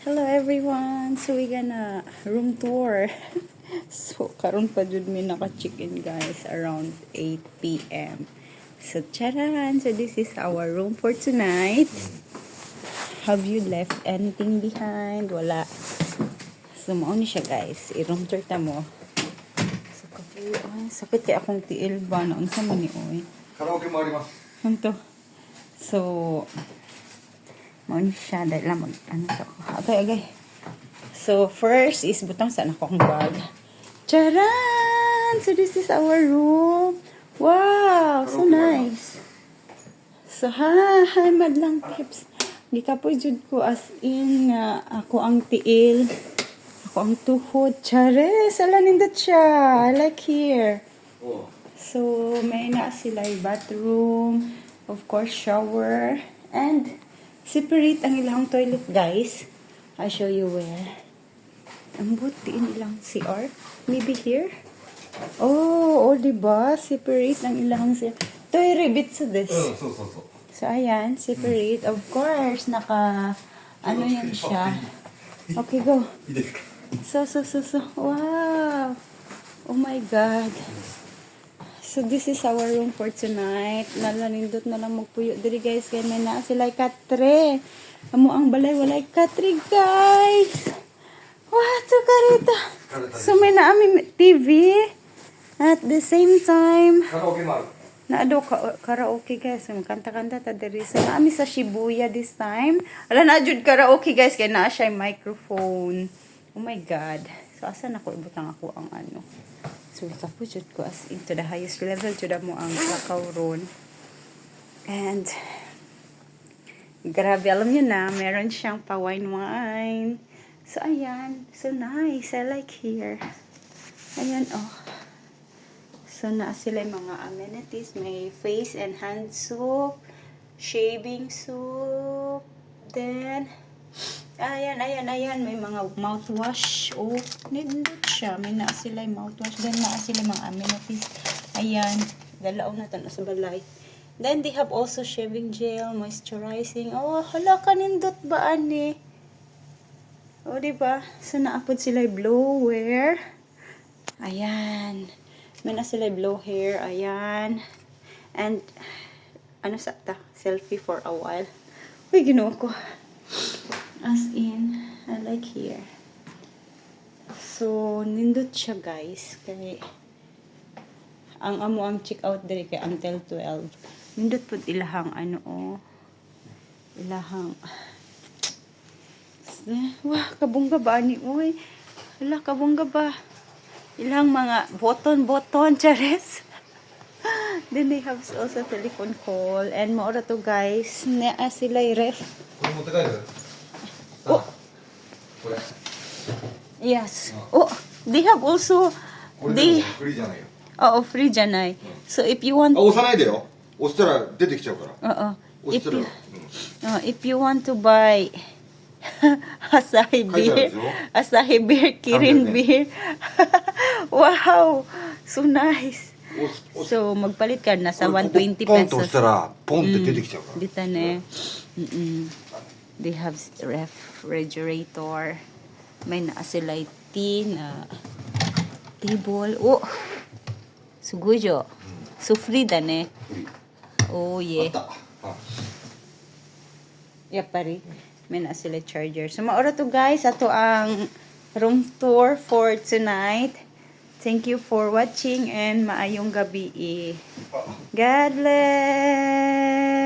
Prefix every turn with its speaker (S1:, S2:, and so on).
S1: Hello everyone! So we gonna room tour. So karon pa jud mi naka-check-in guys around 8 p.m. So charan! So this is our room for tonight. Have you left anything behind? Wala. So mao ni siya guys. I-room tour ta mo. So kapuyo ay sakit kay akong tiil ba na unsa man ni oy.
S2: Karaoke mo arimasu.
S1: Hanto. So mao ni siya dahil lang ano sa agay. So first is butang sa akong bag. Charan! So this is our room. Wow, so nice. So hi madlang tips. Gikapoy jud ko as in nga ako ang tiil. Ako ang tuhod. Chares, ala nindot siya. I like here.
S2: Oh.
S1: So may na sila bathroom, of course shower, and separate ang ilang toilet guys. I'll show you where. Ang buti ilang CR. Maybe here. Oh, diba? Separate ang ilang CR. Ito yung ribbit sa this.
S2: So.
S1: So, ayan. Separate. Of course, ano yan siya. Okay, go. So. Wow. Oh my God. So, this is our room for tonight. Nalanindot na lang magpuyo. Diri guys, kaya may na sila katre. Amo ang balay, walay katre guys. Wow, so karita. So, may na aming TV. At the same time,
S2: Karaoke mo.
S1: naado karaoke guys. Kanta-kanta ta diri. So, naami sa Shibuya this time. Ala na jud karaoke guys, kaya naa siya microphone. Oh my God. So, asan ako ibutang ako ang ano. So, ikapujud ko as into the highest level. Juda mo ang lakaw ron. And, grabe, alam nyo na, meron siyang pa-wine-wine. So, ayan. So, nice. I like here. Ayan, oh. So, na sila yung mga amenities. May face and hand soap. Shaving soap. Then, ayan. May mga mouthwash. Oh, nindot siya. May na sila yung mouthwash. Then, na sila yung mga amenities. Ayan. Dalaw na ito sa balay. Then, they have also shaving gel, moisturizing. Oh, hala ka nindot ba, ani? Oh, diba? So, naapod sila yung blower. Ayan. May na sila yung blow hair. Ayan. And, ano sa ta? Selfie for a while. Uy, ginawa ko. As in, I like here. So, nindot siya guys. Kaya, ang amo ang check out diri kay until 12. Nindot po ilahang ano oh. Ilahang. Wah, kabungga ba ni oy? Hala, kabungga ba? Ilang mga button chares. Then they have also telephone call and mo to guys. Naa sila ref. Oh. Yes. Oh, they have also they free じゃない. So if you want
S2: 押さないでよ。押したら出てきちゃうから。押
S1: if
S2: したら。
S1: you if you want to buy Asahi beer, Kirin beer. Wow, so nice. So magpalit ka na sa 120
S2: ポンと押
S1: pesos.
S2: したらポンって出てきちゃうから。
S1: Dito na. They have refrigerator. May naa sila tea na table. Oh, sugujo. So free da ne. Oh yeah.
S2: あった。あ。
S1: Yeah, pare. May na sila charger. So, maura to guys. Ato ang room tour for tonight. Thank you for watching and maayong gabi. God bless!